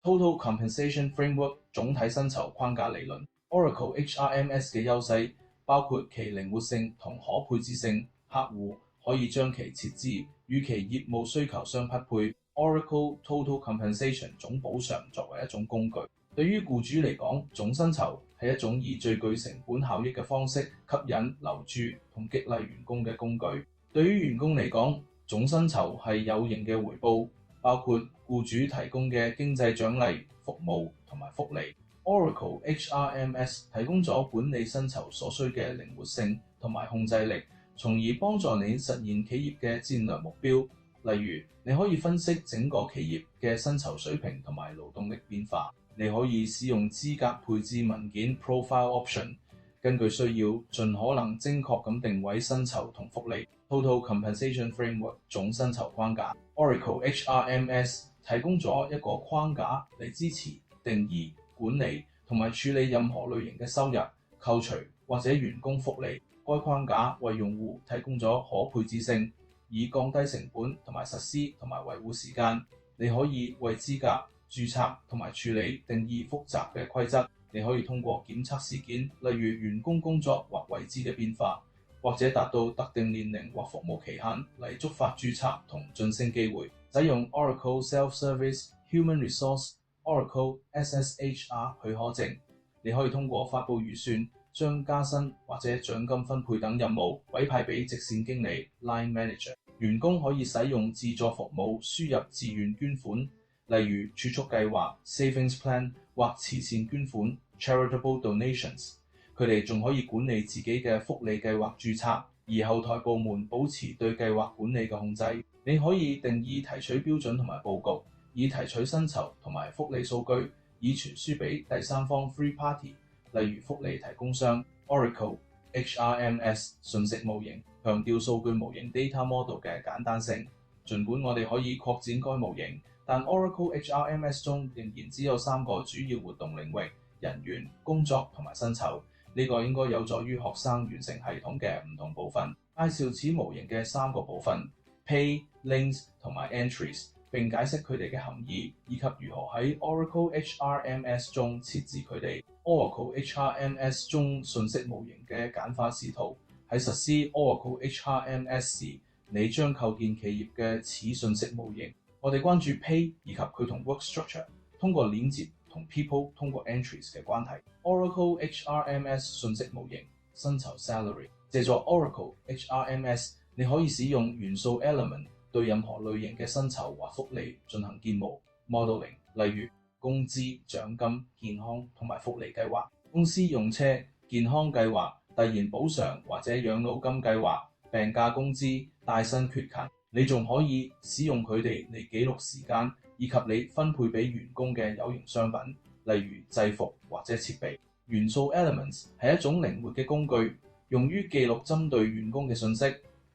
Total Compensation Framework 總體薪酬框架理論。Oracle HRMS 嘅優勢包括其靈活性同可配置性，客戶可以將其設置與其業務需求相匹配。Oracle Total Compensation 總補償作為一種工具，對於僱主嚟講，總薪酬係一種以最具成本效益嘅方式吸引、留住同激勵員工嘅工具。對於員工嚟講，總薪酬係有形嘅回報，包括僱主提供嘅經濟獎勵、服務同埋福利。Oracle HRMS 提供咗管理薪酬所需嘅靈活性同埋控制力，從而幫助你實現企業嘅戰略目標。例如，你可以分析整個企業嘅薪酬水平同埋勞動力變化。你可以使用資格配置文件 Profile Option， 根據需要盡可能精確咁定位薪酬同福利。Total Compensation Framework 總薪酬框架。Oracle HRMS 提供咗一個框架嚟支持定義、管理同埋處理任何類型嘅收入、扣除或者員工福利。該框架為用戶提供咗可配置性，以降低成本同埋實施同埋維護時間。你可以為資格、註冊同埋處理定義複雜嘅規則。你可以通過檢測事件，例如員工工作或位置嘅變化，或者達到特定年齡或服務期限嚟觸發註冊同晉升機會。使用 Oracle Self-Service Human Resource Oracle SSHR 許可證，你可以通過發布預算，將加薪或者獎金分配等任務委派俾直線經理 Line Manager。員工可以使用自助服務輸入自願捐款，例如儲蓄計劃 Savings Plan 或慈善捐款 Charitable Donations。佢哋仲可以管理自己嘅福利計劃註冊，而後台部門保持對計劃管理嘅控制。你可以定義提取標準同埋佈局，以提取薪酬同埋福利數據，以傳輸俾第三方 Free Party， 例如福利提供商。Oracle HRMS 信息模型強調數據模型 Data Model 嘅簡單性。儘管我哋可以擴展該模型，但 Oracle HRMS 中仍然只有3個主要活動領域：人員、工作同埋薪酬。呢個應該有助於學生完成系統嘅唔同部分。介紹此模型嘅3個部分 Pay、Links 同埋 Entries， 並解釋佢哋嘅含義，以及如何喺 Oracle HRMS 中設置佢哋。Oracle HRMS 中信息模型嘅簡化視圖。喺實施 Oracle HRMS 時，你將構建企業嘅此信息模型。我哋關注 Pay 以及佢同 Work Structure 通過鏈接同 People 通過 Entries 嘅關係。Oracle HRMS 信息模型薪酬 Salary。借助 Oracle HRMS， 你可以使用元素 Element 對任何類型嘅薪酬或福利進行建模 Modeling， 例如工資、獎金、健康同埋福利計劃、公司用車、健康計劃、遞延補償或者養老金計劃、病假工資、帶薪缺勤。你仲可以使用佢哋嚟記錄時間，以及你分配俾員工嘅有形商品，例如制服或者設備。元素 Elements 係一種靈活嘅工具，用於記錄針對員工嘅信息。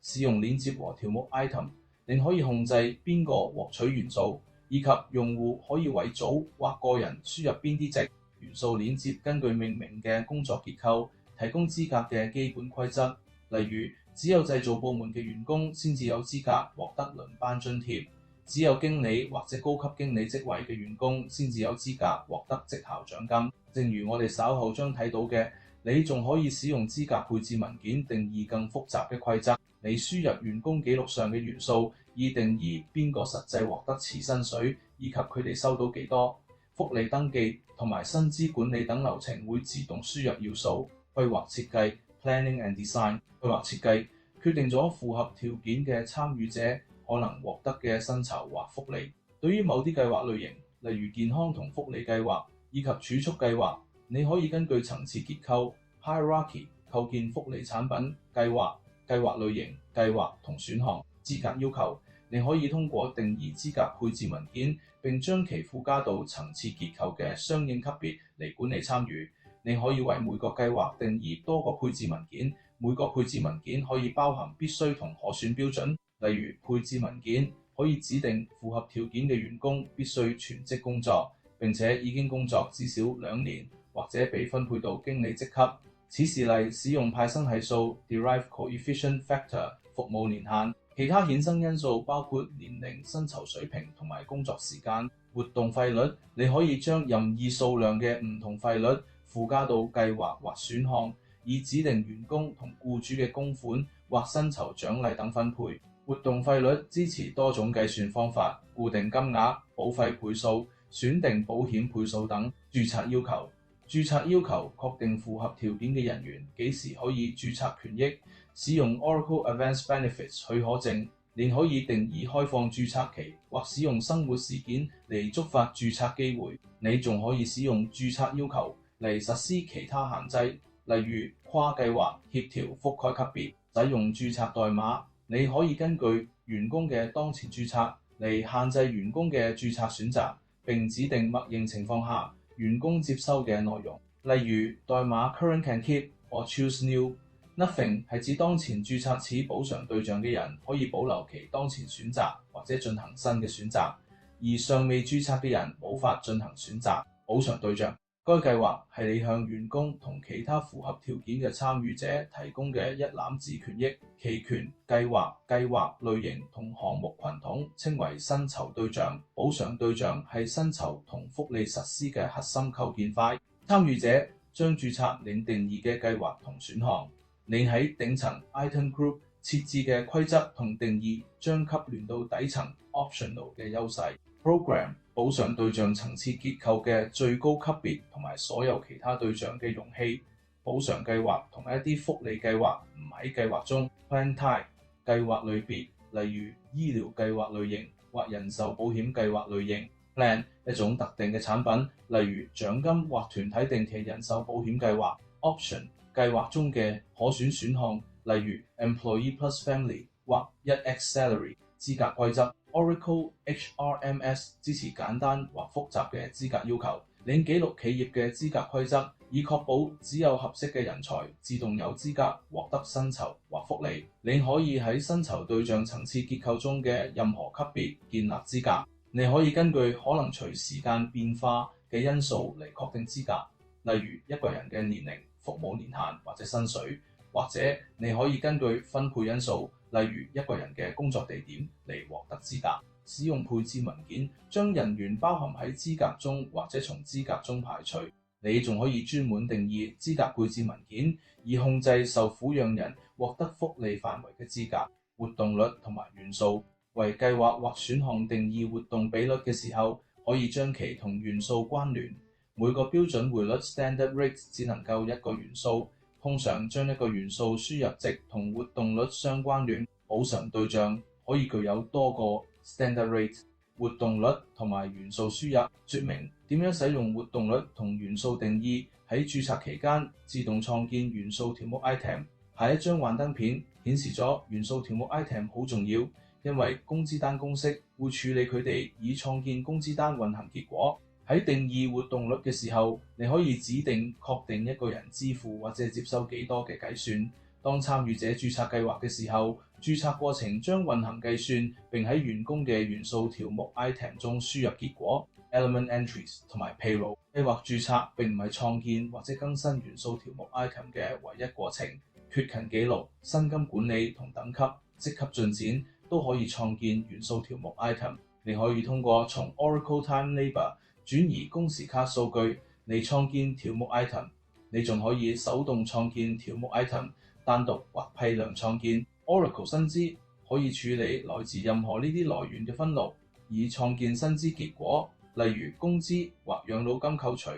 使用鏈接和條目 Item， 你可以控制邊個獲取元素，以及用戶可以為組或個人輸入邊啲值。元素鏈接根據命名嘅工作結構，提供資格嘅基本規則，例如只有製造部門嘅員工先至有資格獲得輪班津貼，只有經理或者高級經理職位嘅員工先至有資格獲得績效獎金。正如我哋稍後將睇到嘅，你仲可以使用資格配置文件定義更複雜嘅規則。你輸入員工記錄上嘅元素，以定義邊個實際獲得此薪水，以及佢哋收到幾多。福利登記同埋薪資管理等流程會自動輸入要素。規劃設計 Planning and Design。規劃設計決定咗符合條件嘅參與者可能獲得嘅薪酬或福利。對於某啲計劃類型，例如健康同福利計劃以及儲蓄計劃，你可以根據層次結構 Hierarchy 構建福利產品、計劃類型、計劃同選項。資格要求，你可以通過定義資格配置文件，並將其附加到層次結構嘅相應級別嚟管理參與。你可以為每個計劃定義多個配置文件，每個配置文件可以包含必須同可選標準。例如配置文件可以指定符合條件嘅員工必須全職工作，並且已經工作至少2年，或者被分配到經理職級。此事例使用派生係數 Derive Coefficient Factor 服務年限。其他衍生因素包括年齡、薪酬水平同埋工作時間。活動費率，你可以將任意數量嘅唔同費率附加到計劃或選項，以指定員工同僱主嘅供款或薪酬獎勵等分配。活動費率支持多種計算方法，固定金額、保費倍數、選定保險倍數等。註冊要求，註冊要求確定符合條件嘅人員幾時可以註冊權益。使用 Oracle Advanced Benefits 許可證，你可以定義開放註冊期，或使用生活事件嚟觸發註冊機會。你仲可以使用註冊要求嚟實施其他限制，例如跨計劃協調覆蓋級別。使用註冊代碼，你可以根據員工嘅當前註冊嚟限制員工嘅註冊選擇，並指定默認情況下員工接收嘅內容。例如代碼 Current can keep 或 Choose New。Nothing 係指當前註冊此補償對象嘅人可以保留其當前選擇或者進行新嘅選擇，而尚未註冊嘅人無法進行選擇。補償對象，該計劃係你向員工同其他符合條件嘅參與者提供嘅一攬子權益。期權、計劃類型同項目群統稱為薪酬對象。補償對象係薪酬同福利實施嘅核心構建塊。參與者將註冊你定義嘅計劃同選項。你喺頂層 Item Group 設置嘅規則同定義將給聯到底層 Optional 嘅優勢。Program 補償對象層次結構嘅最高級別同埋所有其他對象嘅容器。補償計劃同一啲福利計劃唔喺計劃中。Plan Type 計劃類別，例如醫療計劃類型或人壽保險計劃類型。Plan 一種特定嘅產品，例如獎金或團體定期人壽保險計劃。Option計劃中嘅可選選項，例如 Employee Plus Family 或 1X Salary。資格規則 Oracle HRMS 支持簡單或複雜嘅資格要求。你記錄企業嘅資格規則，以確保只有合適嘅人才自動有資格獲得薪酬或福利。你可以喺薪酬對象層次結構中嘅任何級別建立資格。你可以根據可能隨時間變化嘅因素嚟確定資格，例如一個人嘅年齡、服務年限或者薪水，或者你可以根據分配因素，例如一個人嘅工作地點嚟獲得資格。使用配置文件將人員包含喺資格中或者從資格中排除。你仲可以專門定義資格配置文件，以控制受撫養人獲得福利範圍嘅資格。活動率同埋元素，為計劃或選項定義活動比率嘅時候，可以將其同元素關聯。每個標準匯率 Standard Rate 只能夠一個元素，通常將一個元素輸入值同活動率相關聯。補償對象可以具有多個 Standard Rate、活動率同埋元素輸入。說明點樣使用活動率同元素定義。喺註冊期間自動創建元素條目 item。下一張幻燈片顯示咗元素條目 item 好重要，因為工資單公式會處理佢哋以創建工資單運行結果。喺定義活動率嘅時候，你可以指定確定一個人支付或者接收幾多嘅計算。當參與者註冊計劃嘅時候，註冊過程將運行計算並喺員工嘅元素條目 item 中輸入結果。Element Entries 同埋 Payroll。計劃註冊並唔係創建或者更新元素條目 item 嘅唯一過程。缺勤記錄、薪金管理同等級、職級進展都可以創建元素條目 item。你可以通過從 Oracle Time Labor 轉移工時卡數據嚟創建條目 item。你仲可以手動創建條目 item， 單獨或批量創建。Oracle 薪資可以處理來自任何呢啲來源嘅分錄，以創建薪資結果，例如工資或養老金扣除，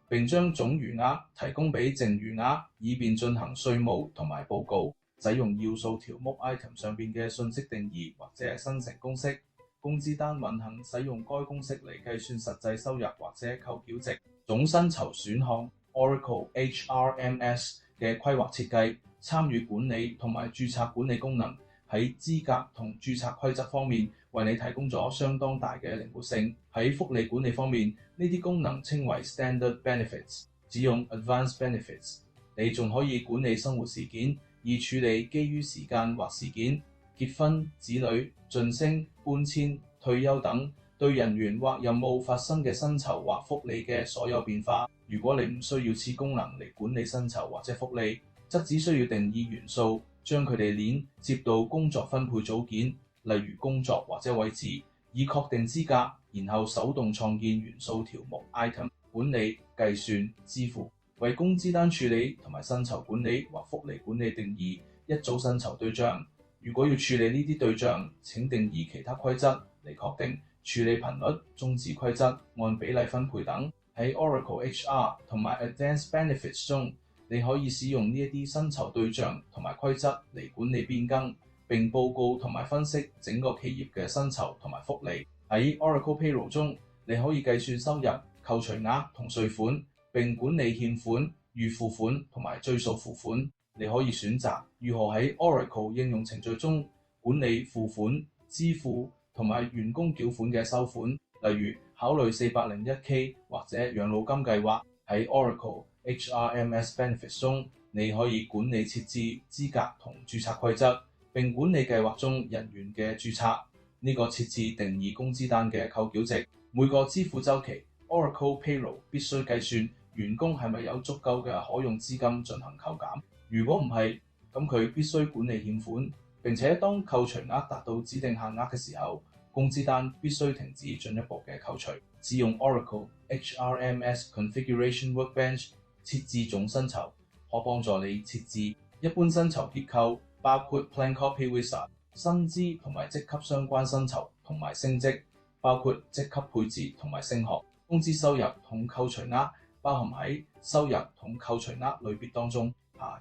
並將總餘額提供俾剩餘額，以便進行稅務同埋報告。使用要素條目 item 上邊嘅信息定義或者係生成公式。工資單運行使用該公式嚟計算實際收入或者扣繳值。總薪酬選項 Oracle HRMS 嘅規劃設計、參與管理同埋註冊管理功能，喺資格同註冊規則方面為你提供咗相當大嘅靈活性。喺福利管理方面，呢啲功能稱為 Standard Benefits。只用 Advanced Benefits， 你仲可以管理生活事件，以處理基於時間或事件、結婚、子女、晉升、搬遷、退休等對人員或任務發生嘅薪酬或福利嘅所有變化。如果你唔需要此功能嚟管理薪酬或者福利，則只需要定義元素，將佢哋鏈接到工作分配組件，例如工作或者位置，以確定資格。然後手動創建元素條目 item， 管理、計算、支付，為工資單處理同埋薪酬管理或福利管理定義一組薪酬對象。如果要處理呢啲對象，請定義其他規則嚟確定處理頻率、終止規則、按比例分配等。喺 Oracle HR 同埋 Advanced Benefits 中，你可以使用呢一啲薪酬對象同埋規則嚟管理變更，並報告同埋分析整個企業嘅薪酬同埋福利。喺 Oracle Payroll 中，你可以計算收入、扣除額同稅款，並管理欠款、預付款同埋追溯付款。你可以選擇如何喺 Oracle 應用程序中管理付款、支付同埋員工繳款嘅收款，例如考慮 401k 或者養老金計劃。喺 Oracle HRMS Benefits 中，你可以管理設置、資格同註冊規則，並管理計劃中人員嘅註冊。呢個設置定義工資單嘅扣繳值，每個支付週期 Oracle Payroll 必須計算員工係咪有足夠嘅可用資金進行扣減。如果唔係，咁佢必須管理欠款，並且當扣除額達到指定限額嘅時候，工資單必須停止進一步嘅扣除。只用 Oracle HRMS Configuration Workbench 設置總薪酬，可幫助你設置一般薪酬結構，包括 Plan Copy Wizard、薪資同埋職級相關薪酬同埋升職，包括職級配置同埋升學。工資收入同扣除額包含喺收入同扣除額類別當中。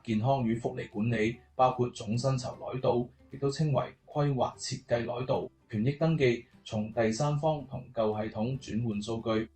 健康與福利管理包括總薪酬內導，亦都稱為規劃設計內導。權益登記從第三方同舊系統轉換數據，